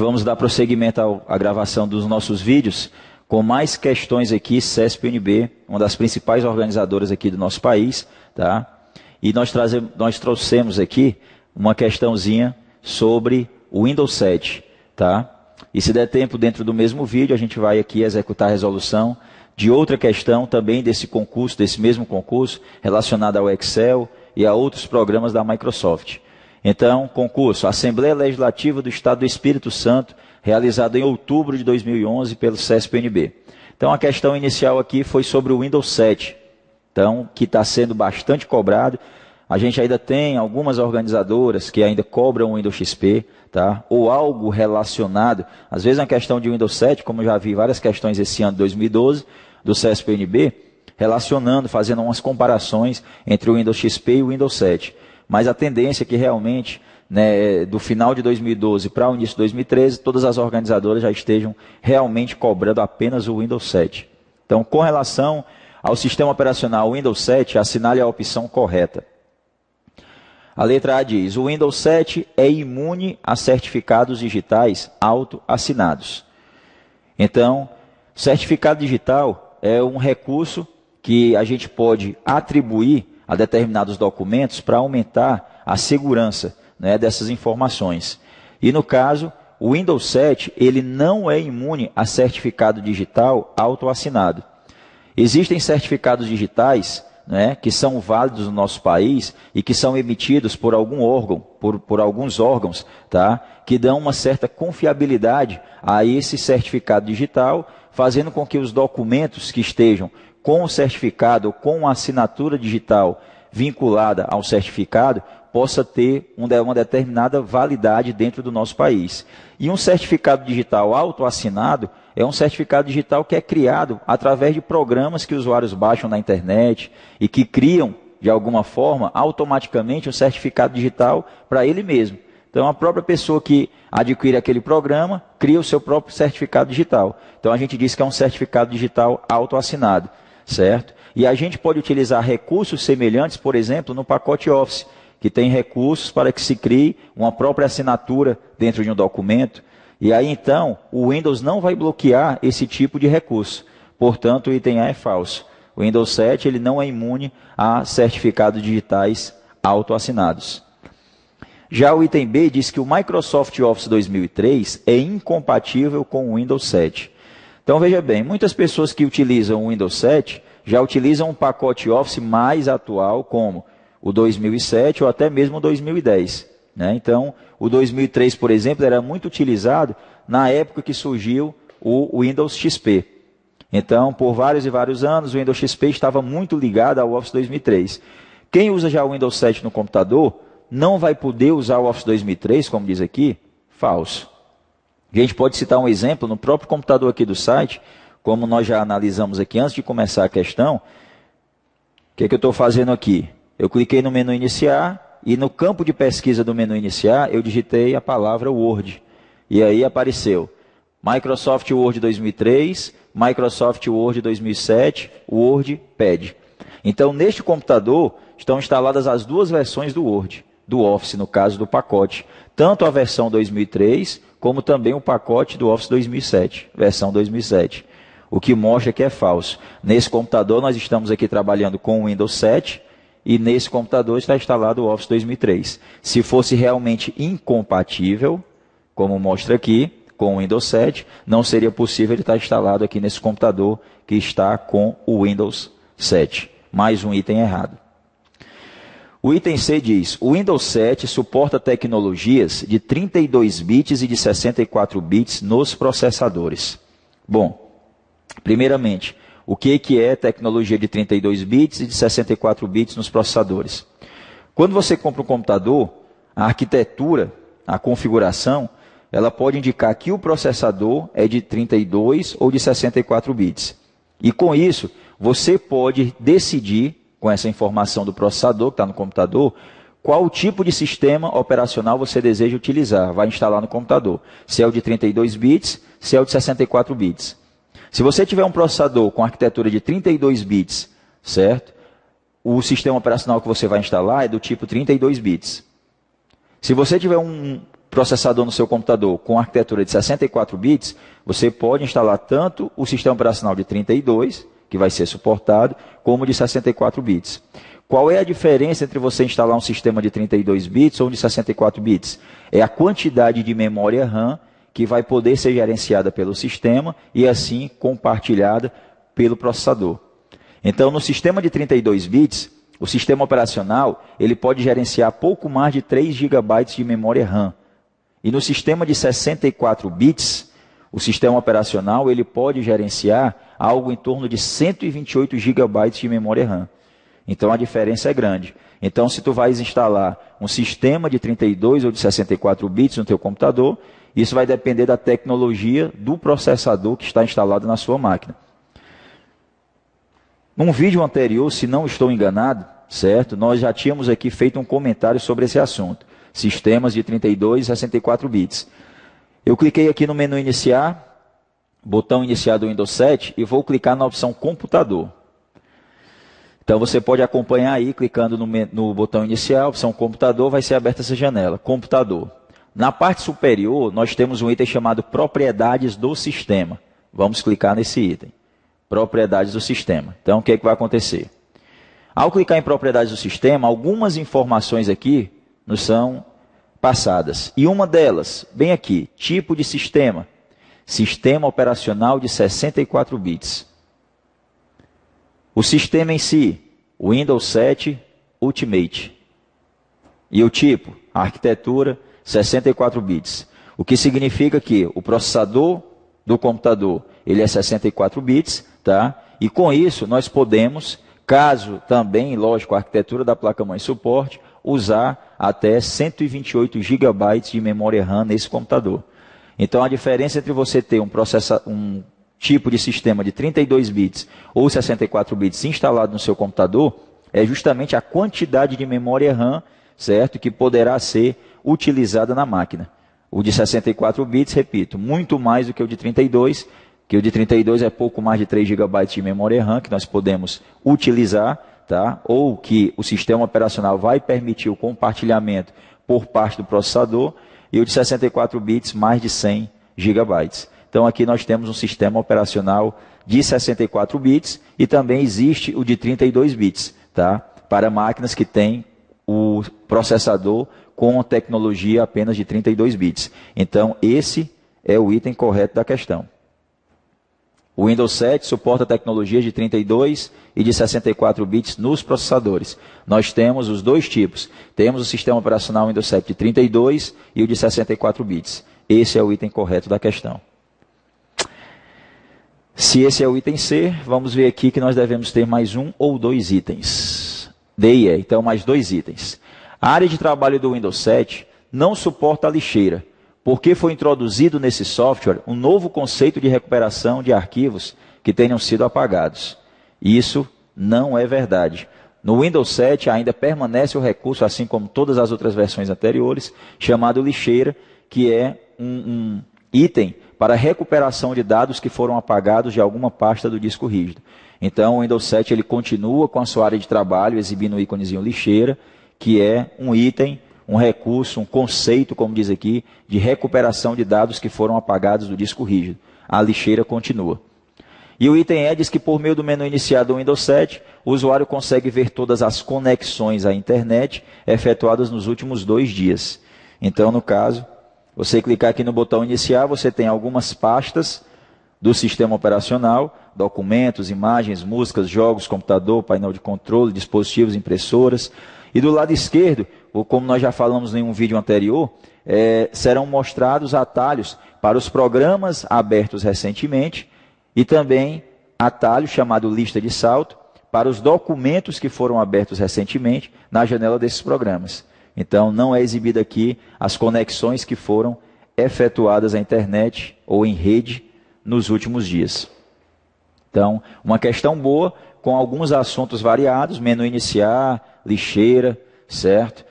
vamos dar prosseguimento à gravação dos nossos vídeos com mais questões aqui, CESP-UNB, uma das principais organizadoras aqui do nosso país, tá? E nós trouxemos aqui uma questãozinha sobre o Windows 7, tá? E se der tempo dentro do mesmo vídeo, a gente vai aqui executar a resolução de outra questão também desse concurso, desse mesmo concurso, relacionada ao Excel e a outros programas da Microsoft. Então, concurso Assembleia Legislativa do Estado do Espírito Santo, realizado em outubro de 2011 pelo CESP-UNB. Então, a questão inicial aqui foi sobre o Windows 7, então, que está sendo bastante cobrado. A gente ainda tem algumas organizadoras que ainda cobram o Windows XP, tá? Ou algo relacionado. Às vezes, uma questão de Windows 7, como eu já vi várias questões esse ano de 2012, do CESP-UNB, relacionando, fazendo umas comparações entre o Windows XP e o Windows 7. Mas a tendência é que realmente, né, do final de 2012 para o início de 2013, todas as organizadoras já estejam realmente cobrando apenas o Windows 7. Então, com relação ao sistema operacional Windows 7, assinale a opção correta. A letra A diz: o Windows 7 é imune a certificados digitais autoassinados. Então, certificado digital é um recurso que a gente pode atribuir a determinados documentos para aumentar a segurança, né, dessas informações. E no caso, o Windows 7 ele não é imune a certificado digital autoassinado. Existem certificados digitais, né, que são válidos no nosso país e que são emitidos por algum órgão, por alguns órgãos, tá, que dão uma certa confiabilidade a esse certificado digital, fazendo com que os documentos que estejam com o certificado, com a assinatura digital vinculada ao certificado, possa ter uma determinada validade dentro do nosso país. E um certificado digital autoassinado é um certificado digital que é criado através de programas que usuários baixam na internet e que criam, de alguma forma, automaticamente um certificado digital para ele mesmo. Então, a própria pessoa que adquire aquele programa cria o seu próprio certificado digital. Então, a gente diz que é um certificado digital autoassinado, certo? E a gente pode utilizar recursos semelhantes, por exemplo, no pacote Office, que tem recursos para que se crie uma própria assinatura dentro de um documento. E aí, então, o Windows não vai bloquear esse tipo de recurso. Portanto, o item A é falso. O Windows 7 ele não é imune a certificados digitais autoassinados. Já o item B diz que o Microsoft Office 2003 é incompatível com o Windows 7. Então, veja bem, muitas pessoas que utilizam o Windows 7 já utilizam um pacote Office mais atual, como o 2007 ou até mesmo o 2010. Né? Então, o 2003, por exemplo, era muito utilizado na época que surgiu o Windows XP. Então, por vários e vários anos, o Windows XP estava muito ligado ao Office 2003. Quem usa já o Windows 7 no computador não vai poder usar o Office 2003, como diz aqui, falso. A gente pode citar um exemplo no próprio computador aqui do site, como nós já analisamos aqui antes de começar a questão. O que é que eu estou fazendo aqui? Eu cliquei no menu iniciar e no campo de pesquisa do menu iniciar eu digitei a palavra Word. E aí apareceu Microsoft Word 2003, Microsoft Word 2007, WordPad. Então, neste computador estão instaladas as duas versões do Word, do Office, no caso do pacote. Tanto a versão 2003, como também o pacote do Office 2007, versão 2007. O que mostra que é falso. Nesse computador nós estamos aqui trabalhando com o Windows 7 e nesse computador está instalado o Office 2003. Se fosse realmente incompatível, como mostra aqui, com o Windows 7, não seria possível ele estar instalado aqui nesse computador que está com o Windows 7. Mais um item errado. O item C diz: o Windows 7 suporta tecnologias de 32 bits e de 64 bits nos processadores. Bom, primeiramente, o que é tecnologia de 32 bits e de 64 bits nos processadores? Quando você compra um computador, a arquitetura, a configuração, ela pode indicar que o processador é de 32 ou de 64 bits. E com isso, você pode decidir, com essa informação do processador que está no computador, qual tipo de sistema operacional você deseja utilizar, vai instalar no computador. Se é o de 32 bits, se é o de 64 bits. Se você tiver um processador com arquitetura de 32 bits, certo? O sistema operacional que você vai instalar é do tipo 32 bits. Se você tiver um processador no seu computador com arquitetura de 64 bits, você pode instalar tanto o sistema operacional de 32, que vai ser suportado, como de 64 bits. Qual é a diferença entre você instalar um sistema de 32 bits ou um de 64 bits? É a quantidade de memória RAM que vai poder ser gerenciada pelo sistema e assim compartilhada pelo processador. Então, no sistema de 32 bits, o sistema operacional ele pode gerenciar pouco mais de 3 GB de memória RAM. E no sistema de 64 bits, o sistema operacional ele pode gerenciar algo em torno de 128 GB de memória RAM. Então a diferença é grande. Então se tu vais instalar um sistema de 32 ou de 64 bits no teu computador, isso vai depender da tecnologia do processador que está instalado na sua máquina. Num vídeo anterior, se não estou enganado, certo? Nós já tínhamos aqui feito um comentário sobre esse assunto. Sistemas de 32 e 64 bits. Eu cliquei aqui no menu iniciar, botão iniciar do Windows 7 e vou clicar na opção computador. Então você pode acompanhar aí, clicando no botão inicial, opção computador, vai ser aberta essa janela, computador. Na parte superior, nós temos um item chamado propriedades do sistema. Vamos clicar nesse item, propriedades do sistema. Então o que é que vai acontecer? Ao clicar em propriedades do sistema, algumas informações aqui nos são passadas. E uma delas, bem aqui, tipo de sistema. Sistema operacional de 64 bits. O sistema em si, Windows 7 Ultimate. E o tipo, a arquitetura, 64 bits. O que significa que o processador do computador, ele é 64 bits, tá? E com isso nós podemos, caso também, lógico, a arquitetura da placa-mãe suporte, usar até 128 GB de memória RAM nesse computador. Então a diferença entre você ter um tipo de sistema de 32 bits ou 64 bits instalado no seu computador é justamente a quantidade de memória RAM, certo, que poderá ser utilizada na máquina. O de 64 bits, repito, muito mais do que o de 32, que o de 32 é pouco mais de 3 GB de memória RAM que nós podemos utilizar, tá? Ou que o sistema operacional vai permitir o compartilhamento por parte do processador, e o de 64 bits, mais de 100 GB. Então aqui nós temos um sistema operacional de 64 bits e também existe o de 32 bits, tá? Para máquinas que têm o processador com tecnologia apenas de 32 bits. Então esse é o item correto da questão. O Windows 7 suporta tecnologias de 32 e de 64 bits nos processadores. Nós temos os dois tipos. Temos o sistema operacional Windows 7 de 32 e o de 64 bits. Esse é o item correto da questão. Se esse é o item C, vamos ver aqui que nós devemos ter mais um ou dois itens. D e E, então mais dois itens. A área de trabalho do Windows 7 não suporta a lixeira, porque foi introduzido nesse software um novo conceito de recuperação de arquivos que tenham sido apagados. Isso não é verdade. No Windows 7 ainda permanece o recurso, assim como todas as outras versões anteriores, chamado lixeira, que é um item para recuperação de dados que foram apagados de alguma pasta do disco rígido. Então o Windows 7 ele continua com a sua área de trabalho, exibindo o íconezinho lixeira, que é um item, um recurso, um conceito, como diz aqui, de recuperação de dados que foram apagados do disco rígido. A lixeira continua. E o item E diz que por meio do menu inicial do Windows 7, o usuário consegue ver todas as conexões à internet efetuadas nos últimos 2 dias. Então, no caso, você clicar aqui no botão iniciar, você tem algumas pastas do sistema operacional, documentos, imagens, músicas, jogos, computador, painel de controle, dispositivos, impressoras. E do lado esquerdo, como nós já falamos em um vídeo anterior, serão mostrados atalhos para os programas abertos recentemente e também atalho chamado lista de salto para os documentos que foram abertos recentemente na janela desses programas. Então não é exibida aqui as conexões que foram efetuadas à internet ou em rede nos últimos dias. Então, uma questão boa com alguns assuntos variados, menu iniciar, lixeira, certo?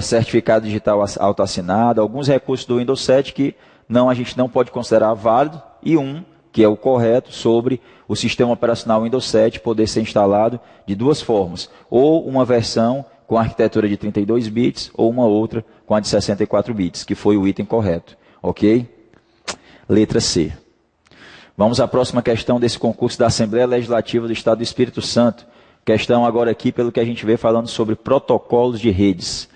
Certificado digital autoassinado, alguns recursos do Windows 7 que a gente não pode considerar válido, e um, que é o correto, sobre o sistema operacional Windows 7 poder ser instalado de duas formas. Ou uma versão com arquitetura de 32 bits ou uma outra com a de 64 bits, que foi o item correto. Ok? Letra C. Vamos à próxima questão desse concurso da Assembleia Legislativa do Estado do Espírito Santo. Questão agora aqui, pelo que a gente vê, falando sobre protocolos de redes.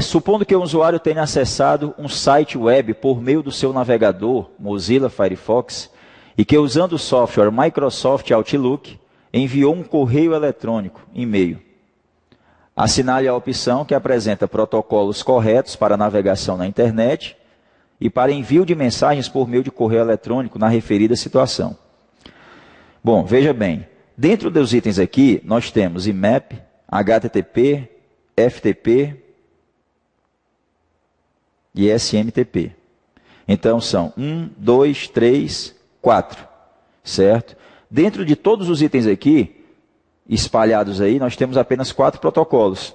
Supondo que o usuário tenha acessado um site web por meio do seu navegador, Mozilla Firefox, e que usando o software Microsoft Outlook, enviou um correio eletrônico, e-mail. Assinale a opção que apresenta protocolos corretos para navegação na internet e para envio de mensagens por meio de correio eletrônico na referida situação. Bom, veja bem, dentro dos itens aqui, nós temos IMAP, HTTP, FTP e SMTP. Então são 1, 2, 3, 4, certo? Dentro de todos os itens aqui, espalhados aí, nós temos apenas 4 protocolos.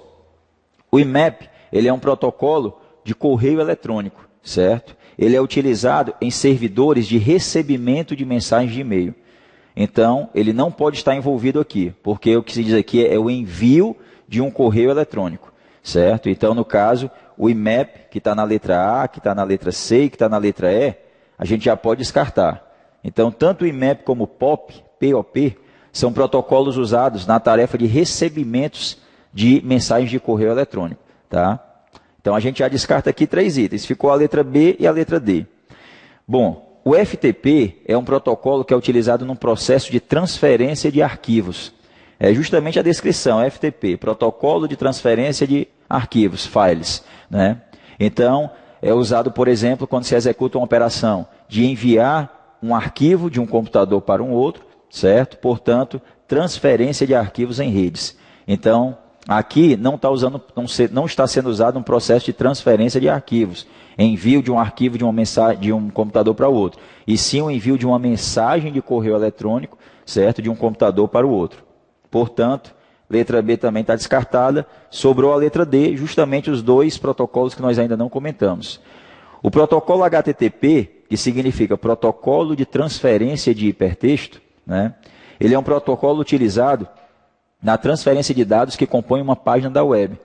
O IMAP, ele é um protocolo de correio eletrônico, certo? Ele é utilizado em servidores de recebimento de mensagens de e-mail. Então, ele não pode estar envolvido aqui, porque o que se diz aqui é o envio de um correio eletrônico, certo? Então, no caso, o IMAP, que está na letra A, que está na letra C e que está na letra E, a gente já pode descartar. Então, tanto o IMAP como o POP, são protocolos usados na tarefa de recebimentos de mensagens de correio eletrônico, tá? Então, a gente já descarta aqui 3 itens. Ficou a letra B e a letra D. Bom, o FTP é um protocolo que é utilizado num processo de transferência de arquivos. É justamente a descrição, FTP, Protocolo de Transferência de Arquivos, Files, né? Então, é usado, por exemplo, quando se executa uma operação de enviar um arquivo de um computador para um outro, certo? Portanto, transferência de arquivos em redes. Então, aqui não está sendo usado um processo de transferência de arquivos, envio de um arquivo de uma mensagem de um computador para o outro, e sim o envio de uma mensagem de correio eletrônico, certo, de um computador para o outro. Portanto, letra B também está descartada, sobrou a letra D, justamente os 2 protocolos que nós ainda não comentamos. O protocolo HTTP, que significa Protocolo de Transferência de Hipertexto, né, ele é um protocolo utilizado na transferência de dados que compõem uma página da web.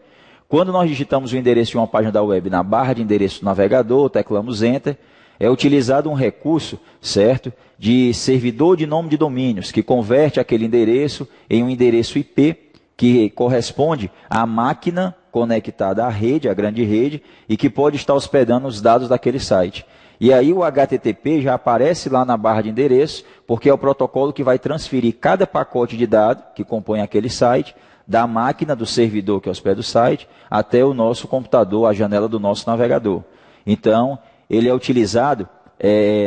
Quando nós digitamos o endereço de uma página da web na barra de endereço do navegador, teclamos Enter, é utilizado um recurso, certo, de servidor de nome de domínios, que converte aquele endereço em um endereço IP, que corresponde à máquina conectada à rede, à grande rede, e que pode estar hospedando os dados daquele site. E aí o HTTP já aparece lá na barra de endereço, porque é o protocolo que vai transferir cada pacote de dados que compõe aquele site, da máquina do servidor que hospeda o site, até o nosso computador, a janela do nosso navegador. Então, ele é utilizado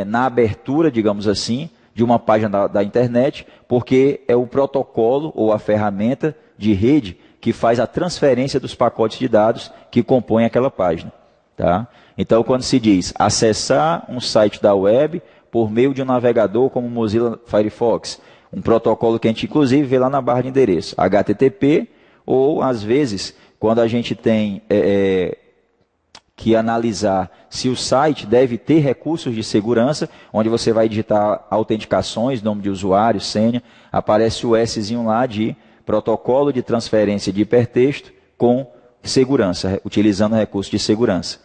na abertura, digamos assim, de uma página da internet, porque é o protocolo ou a ferramenta de rede que faz a transferência dos pacotes de dados que compõem aquela página. Tá? Então, quando se diz acessar um site da web por meio de um navegador como o Mozilla Firefox, um protocolo que a gente inclusive vê lá na barra de endereço, HTTP, ou às vezes, quando a gente tem que analisar se o site deve ter recursos de segurança, onde você vai digitar autenticações, nome de usuário, senha, aparece o Szinho lá de protocolo de transferência de hipertexto com segurança, utilizando recursos de segurança.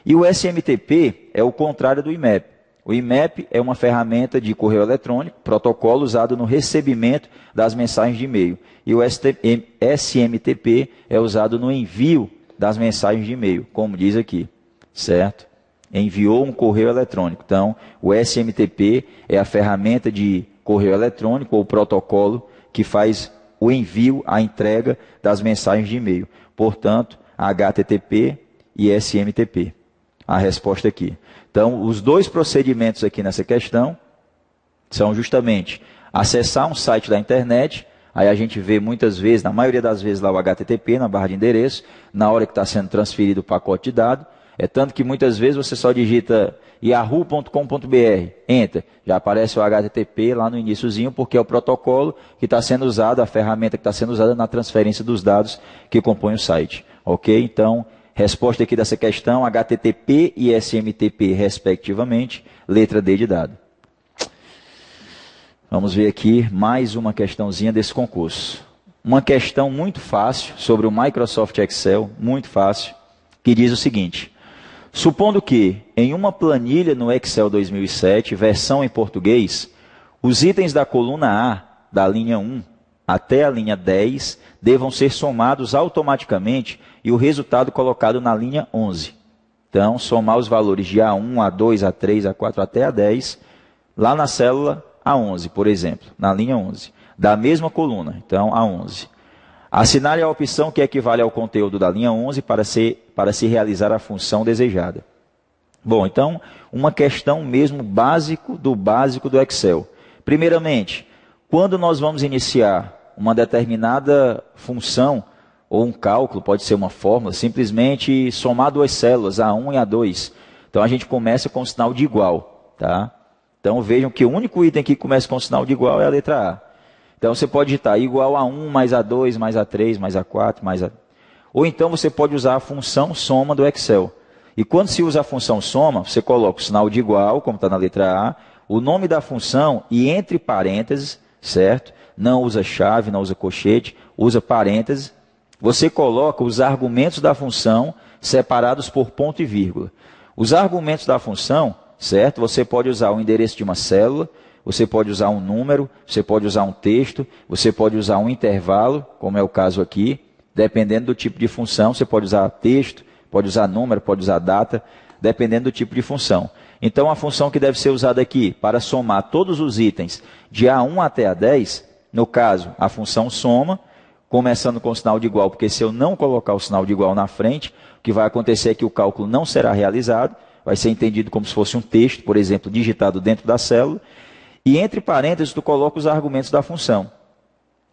E o SMTP é o contrário do IMAP. O IMAP é uma ferramenta de correio eletrônico, protocolo usado no recebimento das mensagens de e-mail. E o SMTP é usado no envio das mensagens de e-mail, como diz aqui, certo? Enviou um correio eletrônico. Então, o SMTP é a ferramenta de correio eletrônico ou protocolo que faz o envio, a entrega das mensagens de e-mail. Portanto, HTTP e SMTP. A resposta aqui. Então, os 2 procedimentos aqui nessa questão são justamente acessar um site da internet, aí a gente vê muitas vezes, na maioria das vezes lá o HTTP na barra de endereço, na hora que está sendo transferido o pacote de dados, tanto que muitas vezes você só digita yahoo.com.br, enter, já aparece o HTTP lá no iniciozinho, porque é o protocolo que está sendo usado, a ferramenta que está sendo usada na transferência dos dados que compõem o site. Ok? Então, resposta aqui dessa questão, HTTP e SMTP, respectivamente, letra D de dado. Vamos ver aqui mais uma questãozinha desse concurso. uma questão muito fácil sobre o Microsoft Excel, muito fácil, que diz o seguinte: supondo que em uma planilha no Excel 2007, versão em português, os itens da coluna A, da linha 1 até a linha 10, devam ser somados automaticamente e o resultado colocado na linha 11. Então, somar os valores de A1, A2, A3, A4 até A10, lá na célula A11, por exemplo, na linha 11, da mesma coluna, então A11. Assinale a opção que equivale ao conteúdo da linha 11 para se realizar a função desejada. Bom, então, uma questão mesmo básico do Excel. Primeiramente, quando nós vamos iniciar uma determinada função ou um cálculo, pode ser uma fórmula, simplesmente somar duas células, A1 e A2. Então, a gente começa com o sinal de igual, tá? Então, vejam que o único item que começa com o sinal de igual é a letra A. Então, você pode digitar igual a 1 mais A2 mais A3 mais A4 mais A... Ou então, você pode usar a função soma do Excel. E quando se usa a função soma, você coloca o sinal de igual, como está na letra A, o nome da função e entre parênteses, certo? Não usa chave, não usa colchete, usa parênteses. Você coloca os argumentos da função separados por ponto e vírgula. Os argumentos da função, certo? Você pode usar o endereço de uma célula, você pode usar um número, você pode usar um texto, você pode usar um intervalo, como é o caso aqui. Dependendo do tipo de função, você pode usar texto, pode usar número, pode usar data, dependendo do tipo de função. Então, a função que deve ser usada aqui para somar todos os itens de A1 até A10, no caso, a função soma, começando com o sinal de igual, porque se eu não colocar o sinal de igual na frente, o que vai acontecer é que o cálculo não será realizado, vai ser entendido como se fosse um texto, por exemplo, digitado dentro da célula, e entre parênteses tu coloca os argumentos da função.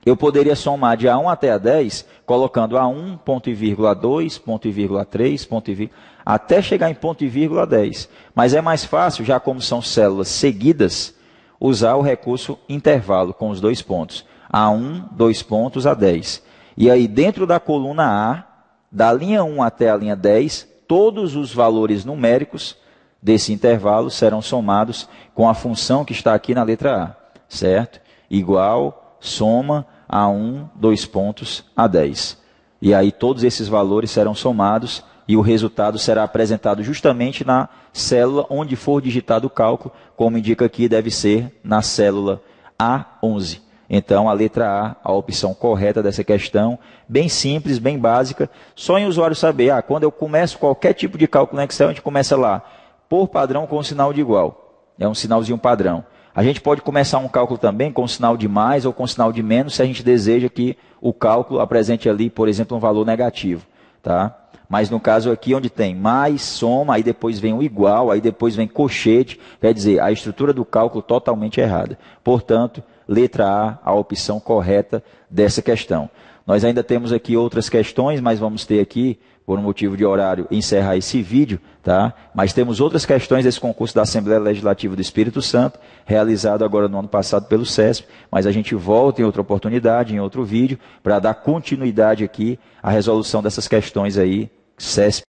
Eu poderia somar de A1 até A10, colocando A1, ponto e vírgula A2, ponto e vírgula A3, ponto e vírgula, até chegar em ponto e vírgula A10. Mas é mais fácil, já como são células seguidas, usar o recurso intervalo com os dois pontos. A1, 2 pontos, A10. E aí, dentro da coluna A, da linha 1 até a linha 10, todos os valores numéricos desse intervalo serão somados com a função que está aqui na letra A, certo? Igual, soma, A1, 2 pontos, A10. E aí, todos esses valores serão somados e o resultado será apresentado justamente na célula onde for digitado o cálculo, como indica aqui, deve ser na célula A11. Então, a letra A, a opção correta dessa questão, bem simples, bem básica, só em o usuário saber, quando eu começo qualquer tipo de cálculo no Excel, a gente começa lá, por padrão com o sinal de igual, é um sinalzinho padrão. A gente pode começar um cálculo também com sinal de mais ou com sinal de menos, se a gente deseja que o cálculo apresente ali, por exemplo, um valor negativo, tá? Mas no caso aqui, onde tem mais, soma, aí depois vem o igual, aí depois vem colchete, quer dizer, a estrutura do cálculo totalmente errada. Portanto, letra A, a opção correta dessa questão. Nós ainda temos aqui outras questões, mas vamos ter aqui, por um motivo de horário, encerrar esse vídeo, tá? Mas temos outras questões desse concurso da Assembleia Legislativa do Espírito Santo, realizado agora no ano passado pelo CESP, mas a gente volta em outra oportunidade, em outro vídeo, para dar continuidade aqui à resolução dessas questões aí, CESP.